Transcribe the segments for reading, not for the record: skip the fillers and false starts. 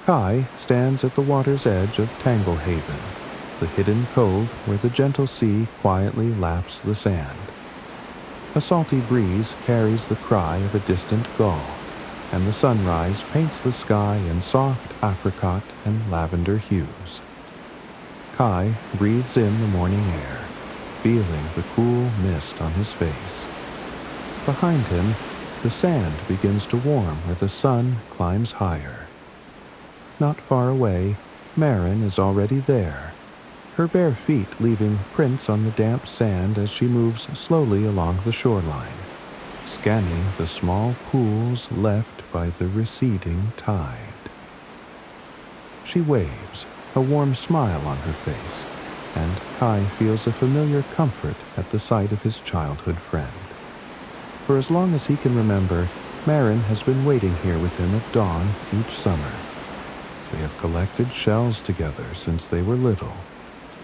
Kai stands at the water's edge of Tanglehaven, the hidden cove where the gentle sea quietly laps the sand. A salty breeze carries the cry of a distant gull, and the sunrise paints the sky in soft apricot and lavender hues. Kai breathes in the morning air, feeling the cool mist on his face. Behind him, the sand begins to warm where the sun climbs higher. Not far away, Marin is already there, her bare feet leaving prints on the damp sand as she moves slowly along the shoreline, scanning the small pools left by the receding tide. She waves, a warm smile on her face, and Kai feels a familiar comfort at the sight of his childhood friend. For as long as he can remember, Marin has been waiting here with him at dawn each summer. They have collected shells together since they were little,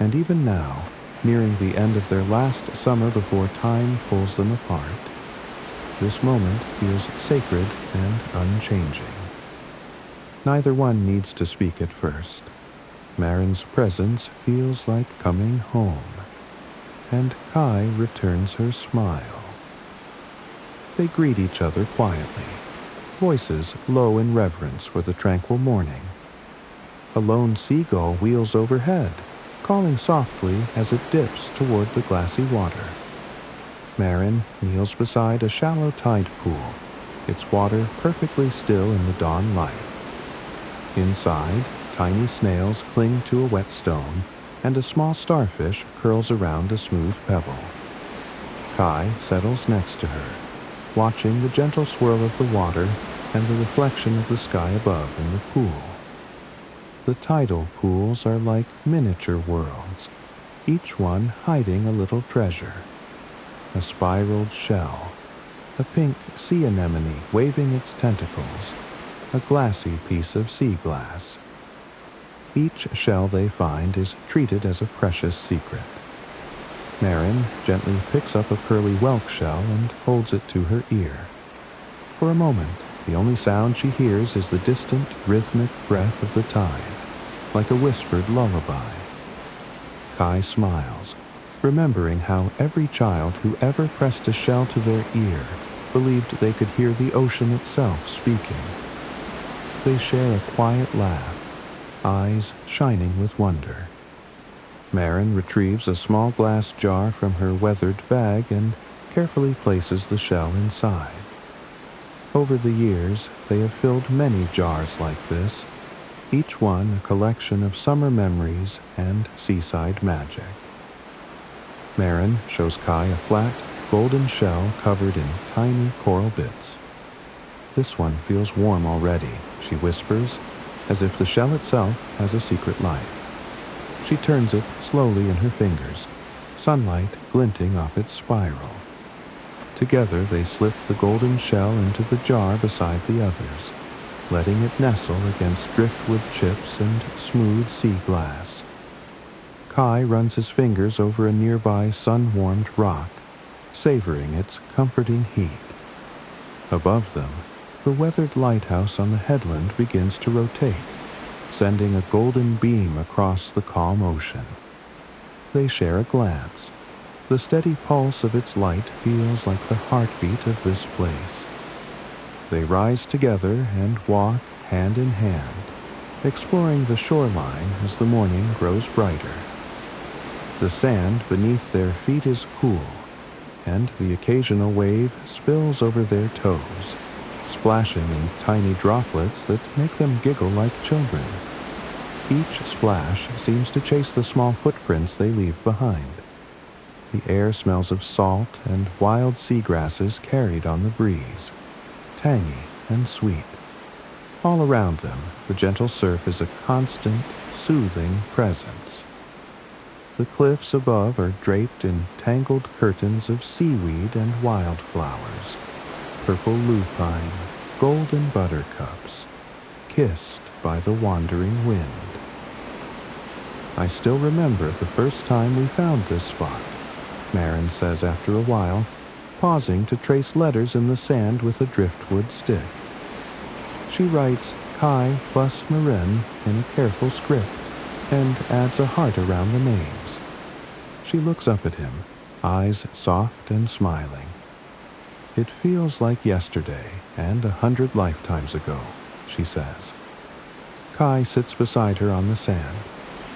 and even now, nearing the end of their last summer before time pulls them apart, this moment feels sacred and unchanging. Neither one needs to speak at first. Marin's presence feels like coming home, and Kai returns her smile. They greet each other quietly, voices low in reverence for the tranquil morning. A lone seagull wheels overhead, calling softly as it dips toward the glassy water. Marin kneels beside a shallow tide pool, its water perfectly still in the dawn light. Inside, tiny snails cling to a wet stone, and a small starfish curls around a smooth pebble. Kai settles next to her, watching the gentle swirl of the water and the reflection of the sky above in the pool. The tidal pools are like miniature worlds, each one hiding a little treasure. A spiraled shell, a pink sea anemone waving its tentacles, a glassy piece of sea glass. Each shell they find is treated as a precious secret. Marin gently picks up a pearly whelk shell and holds it to her ear. For a moment, the only sound she hears is the distant, rhythmic breath of the tide, like a whispered lullaby. Kai smiles, remembering how every child who ever pressed a shell to their ear believed they could hear the ocean itself speaking. They share a quiet laugh, eyes shining with wonder. Marin retrieves a small glass jar from her weathered bag and carefully places the shell inside. Over the years, they have filled many jars like this, each one a collection of summer memories and seaside magic. Marin shows Kai a flat, golden shell covered in tiny coral bits. "This one feels warm already," she whispers, as if the shell itself has a secret life. She turns it slowly in her fingers, sunlight glinting off its spiral. Together they slip the golden shell into the jar beside the others, letting it nestle against driftwood chips and smooth sea glass. Kai runs his fingers over a nearby sun-warmed rock, savoring its comforting heat. Above them, the weathered lighthouse on the headland begins to rotate, sending a golden beam across the calm ocean. They share a glance. The steady pulse of its light feels like the heartbeat of this place. They rise together and walk hand in hand, exploring the shoreline as the morning grows brighter. The sand beneath their feet is cool, and the occasional wave spills over their toes, splashing in tiny droplets that make them giggle like children. Each splash seems to chase the small footprints they leave behind. The air smells of salt and wild seagrasses carried on the breeze, tangy and sweet. All around them, the gentle surf is a constant, soothing presence. The cliffs above are draped in tangled curtains of seaweed and wildflowers, purple lupine, golden buttercups, kissed by the wandering wind. "I still remember the first time we found this spot," Marin says after a while, pausing to trace letters in the sand with a driftwood stick. She writes Kai plus Marin in a careful script and adds a heart around the names. She looks up at him, eyes soft and smiling. "It feels like yesterday and 100 lifetimes ago," she says. Kai sits beside her on the sand,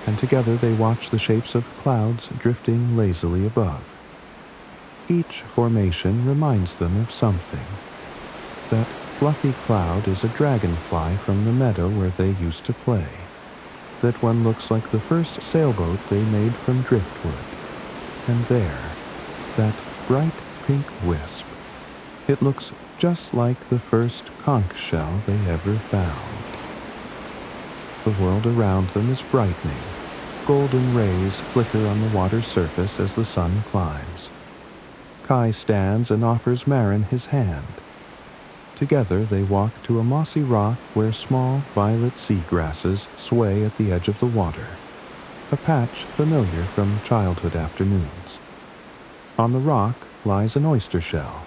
and together they watch the shapes of clouds drifting lazily above. Each formation reminds them of something. That fluffy cloud is a dragonfly from the meadow where they used to play. That one looks like the first sailboat they made from driftwood. And there, that bright pink wisp. It looks just like the first conch shell they ever found. The world around them is brightening. Golden rays flicker on the water's surface as the sun climbs. Kai stands and offers Marin his hand. Together they walk to a mossy rock where small violet sea grasses sway at the edge of the water, a patch familiar from childhood afternoons. On the rock lies an oyster shell,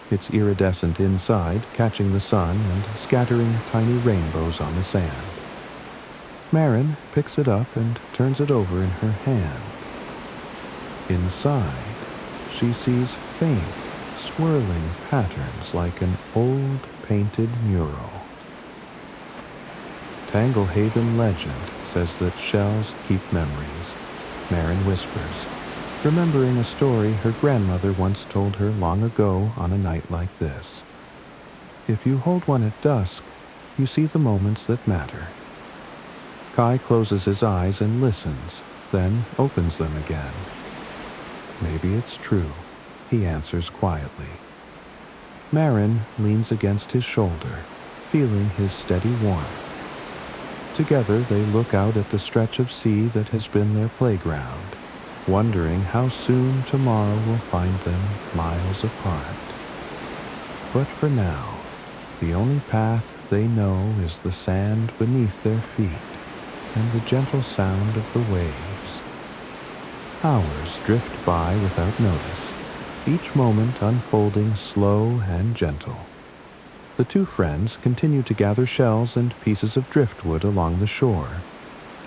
its iridescent inside catching the sun and scattering tiny rainbows on the sand. Marin picks it up and turns it over in her hand. Inside, she sees faint, swirling patterns like an old painted mural. Tanglehaven legend says that shells keep memories, Marin whispers, remembering a story her grandmother once told her long ago on a night like this. If you hold one at dusk, you see the moments that matter. Kai closes his eyes and listens, then opens them again. Maybe it's true, he answers quietly. Marin leans against his shoulder, feeling his steady warmth. Together they look out at the stretch of sea that has been their playground, wondering how soon tomorrow will find them miles apart. But for now, the only path they know is the sand beneath their feet and the gentle sound of the waves. Hours drift by without notice, each moment unfolding slow and gentle. The two friends continue to gather shells and pieces of driftwood along the shore.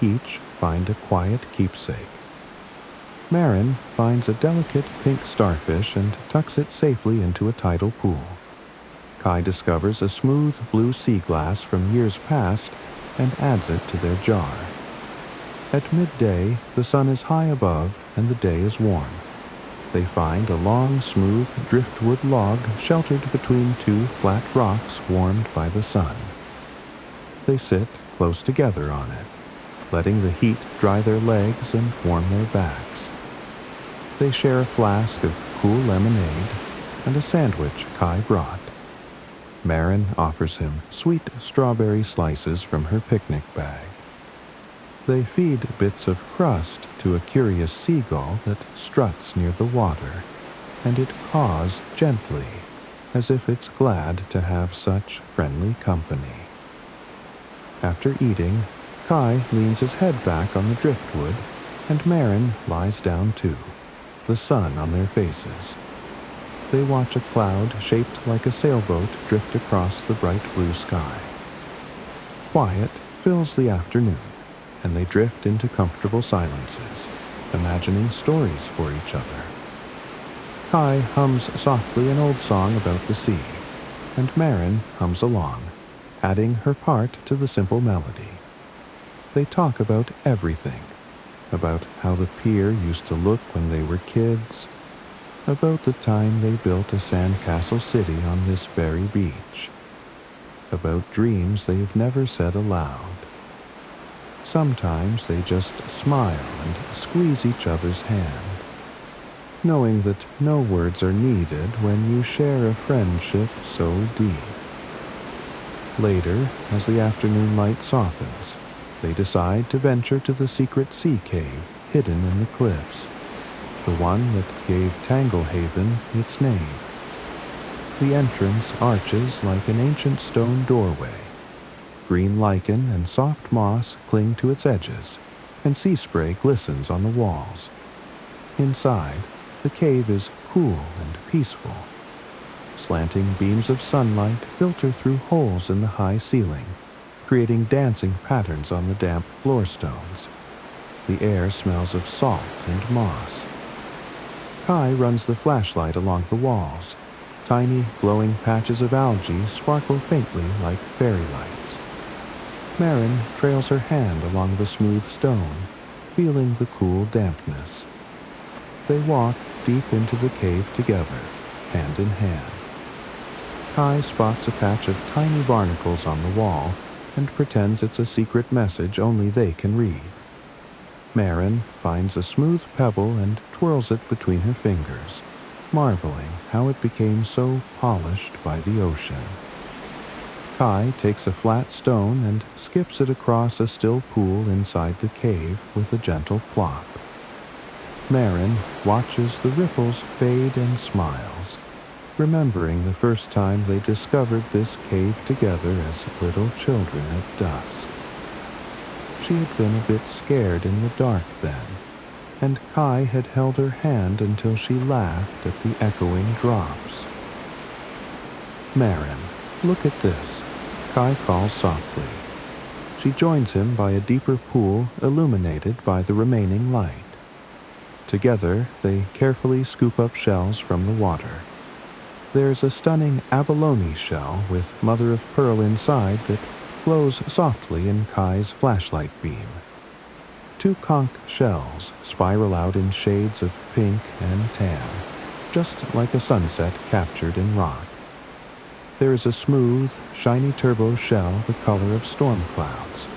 Each find a quiet keepsake. Marin finds a delicate pink starfish and tucks it safely into a tidal pool. Kai discovers a smooth blue sea glass from years past and adds it to their jar. At midday, the sun is high above and the day is warm. They find a long, smooth driftwood log sheltered between two flat rocks warmed by the sun. They sit close together on it, letting the heat dry their legs and warm their backs. They share a flask of cool lemonade and a sandwich Kai brought. Marin offers him sweet strawberry slices from her picnic bag. They feed bits of crust to a curious seagull that struts near the water, and it caws gently, as if it's glad to have such friendly company. After eating, Kai leans his head back on the driftwood, and Marin lies down too, the sun on their faces. They watch a cloud shaped like a sailboat drift across the bright blue sky. Quiet fills the afternoon, and they drift into comfortable silences, imagining stories for each other. Kai hums softly an old song about the sea, and Marin hums along, adding her part to the simple melody. They talk about everything, about how the pier used to look when they were kids, about the time they built a sandcastle city on this very beach, about dreams they've never said aloud. Sometimes they just smile and squeeze each other's hand, knowing that no words are needed when you share a friendship so deep. Later, as the afternoon light softens, they decide to venture to the secret sea cave hidden in the cliffs, the one that gave Tanglehaven its name. The entrance arches like an ancient stone doorway. Green lichen and soft moss cling to its edges, and sea spray glistens on the walls. Inside, the cave is cool and peaceful. Slanting beams of sunlight filter through holes in the high ceiling, creating dancing patterns on the damp floor stones. The air smells of salt and moss. Kai runs the flashlight along the walls. Tiny, glowing patches of algae sparkle faintly like fairy lights. Marin trails her hand along the smooth stone, feeling the cool dampness. They walk deep into the cave together, hand in hand. Kai spots a patch of tiny barnacles on the wall and pretends it's a secret message only they can read. Marin finds a smooth pebble and twirls it between her fingers, marveling how it became so polished by the ocean. Kai takes a flat stone and skips it across a still pool inside the cave with a gentle plop. Marin watches the ripples fade and smiles, remembering the first time they discovered this cave together as little children at dusk. She had been a bit scared in the dark then, and Kai had held her hand until she laughed at the echoing drops. "Marin, look at this," Kai calls softly. She joins him by a deeper pool illuminated by the remaining light. Together, they carefully scoop up shells from the water. There's a stunning abalone shell with mother-of-pearl inside that glows softly in Kai's flashlight beam. 2 conch shells spiral out in shades of pink and tan, just like a sunset captured in rock. There is a smooth, shiny turbo shell the color of storm clouds.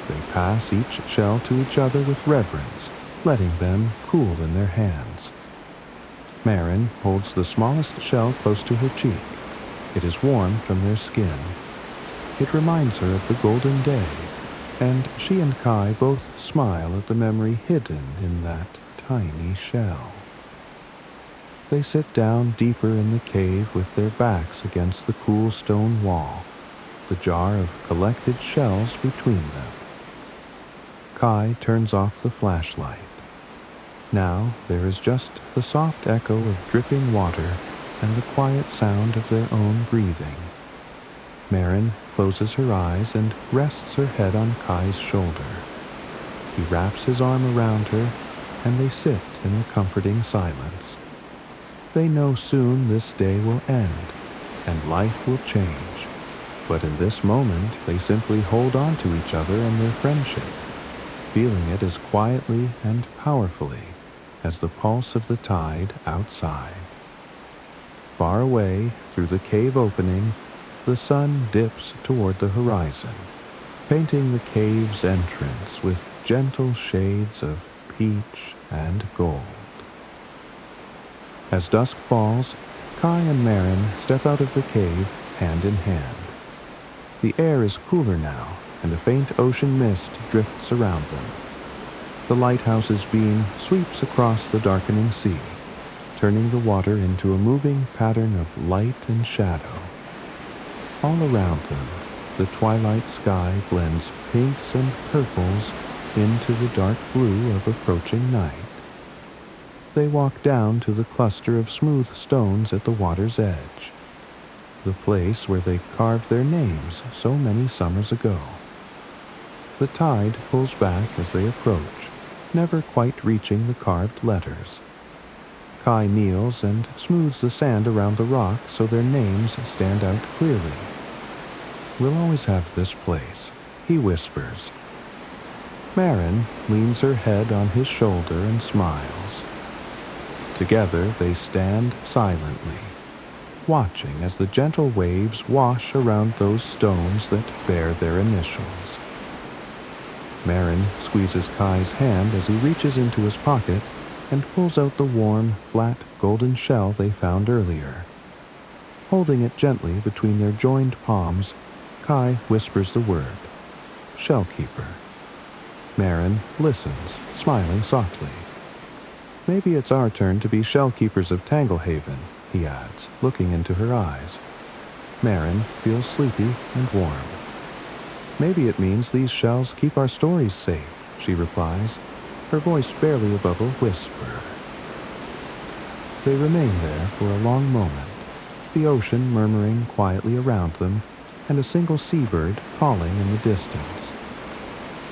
They pass each shell to each other with reverence, letting them cool in their hands. Marin holds the smallest shell close to her cheek. It is warm from their skin. It reminds her of the golden day, and she and Kai both smile at the memory hidden in that tiny shell. They sit down deeper in the cave with their backs against the cool stone wall, the jar of collected shells between them. Kai turns off the flashlight. Now there is just the soft echo of dripping water and the quiet sound of their own breathing. Marin closes her eyes and rests her head on Kai's shoulder. He wraps his arm around her, and they sit in a comforting silence. They know soon this day will end, and life will change. But in this moment, they simply hold on to each other and their friendship, feeling it as quietly and powerfully as the pulse of the tide outside. Far away, through the cave opening, the sun dips toward the horizon, painting the cave's entrance with gentle shades of peach and gold. As dusk falls, Kai and Marin step out of the cave hand in hand. The air is cooler now, and a faint ocean mist drifts around them. The lighthouse's beam sweeps across the darkening sea, turning the water into a moving pattern of light and shadow. All around them, the twilight sky blends pinks and purples into the dark blue of approaching night. They walk down to the cluster of smooth stones at the water's edge, the place where they carved their names so many summers ago. The tide pulls back as they approach, never quite reaching the carved letters. Kai kneels and smooths the sand around the rock so their names stand out clearly. "We'll always have this place," he whispers. Marin leans her head on his shoulder and smiles. Together they stand silently, watching as the gentle waves wash around those stones that bear their initials. Marin squeezes Kai's hand as he reaches into his pocket and pulls out the warm, flat golden shell they found earlier. Holding it gently between their joined palms, Kai whispers the word, "Shellkeeper." Marin listens, smiling softly. "Maybe it's our turn to be Shellkeepers of Tanglehaven," he adds, looking into her eyes. Marin feels sleepy and warm. "Maybe it means these shells keep our stories safe," she replies, her voice barely above a whisper. They remain there for a long moment, the ocean murmuring quietly around them, and a single seabird calling in the distance.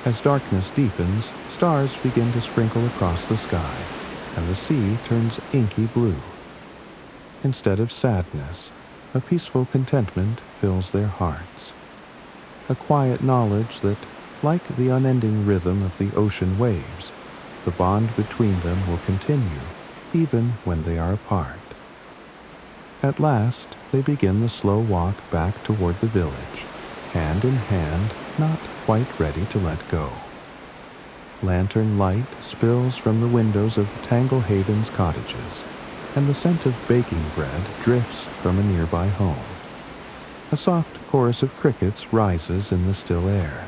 As darkness deepens, stars begin to sprinkle across the sky, and the sea turns inky blue. Instead of sadness, a peaceful contentment fills their hearts. A quiet knowledge that, like the unending rhythm of the ocean waves, the bond between them will continue even when they are apart. At last, they begin the slow walk back toward the village, hand in hand, not quite ready to let go. Lantern light spills from the windows of Tanglehaven's cottages, and the scent of baking bread drifts from a nearby home. A soft chorus of crickets rises in the still air.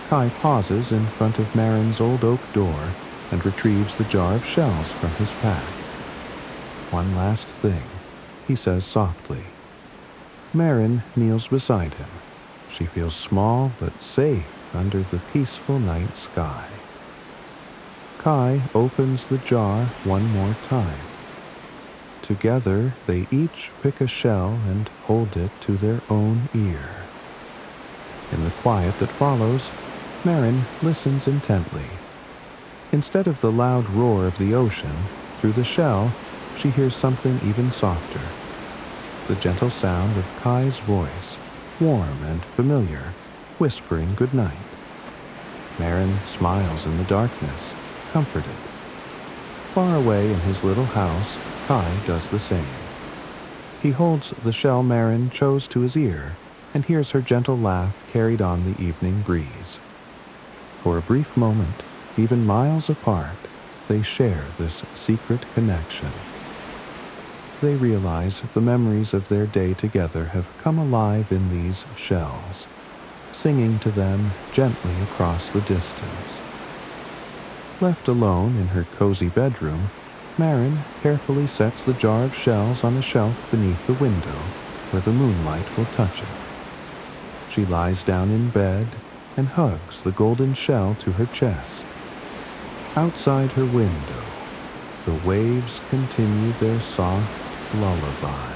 Kai pauses in front of Marin's old oak door and retrieves the jar of shells from his pack. "One last thing," he says softly. Marin kneels beside him. She feels small but safe under the peaceful night sky. Kai opens the jar one more time. Together, they each pick a shell and hold it to their own ear. In the quiet that follows, Marin listens intently. Instead of the loud roar of the ocean, through the shell, she hears something even softer. The gentle sound of Kai's voice, warm and familiar, whispering goodnight. Marin smiles in the darkness, comforted. Far away in his little house, Kai does the same. He holds the shell Marin chose to his ear and hears her gentle laugh carried on the evening breeze. For a brief moment, even miles apart, they share this secret connection. They realize the memories of their day together have come alive in these shells, singing to them gently across the distance. Left alone in her cozy bedroom, Marin carefully sets the jar of shells on a shelf beneath the window where the moonlight will touch it. She lies down in bed and hugs the golden shell to her chest. Outside her window, the waves continue their soft lullaby,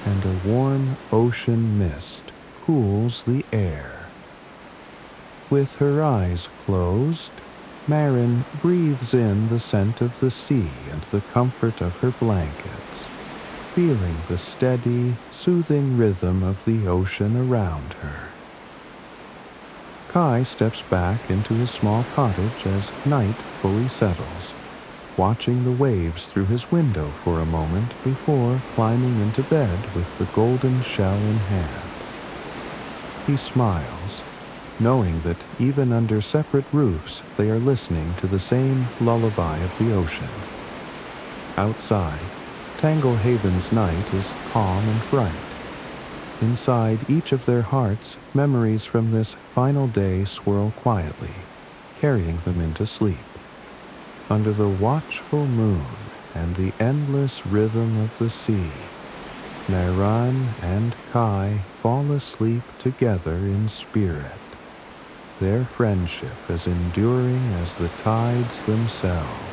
and a warm ocean mist cools the air. With her eyes closed, Marin breathes in the scent of the sea and the comfort of her blankets, feeling the steady, soothing rhythm of the ocean around her. Kai steps back into his small cottage as night fully settles, watching the waves through his window for a moment before climbing into bed with the golden shell in hand. He smiles, knowing that even under separate roofs they are listening to the same lullaby of the ocean. Outside, Tanglehaven's night is calm and bright. Inside each of their hearts, memories from this final day swirl quietly, carrying them into sleep. Under the watchful moon and the endless rhythm of the sea, Marin and Kai fall asleep together in spirit, their friendship as enduring as the tides themselves.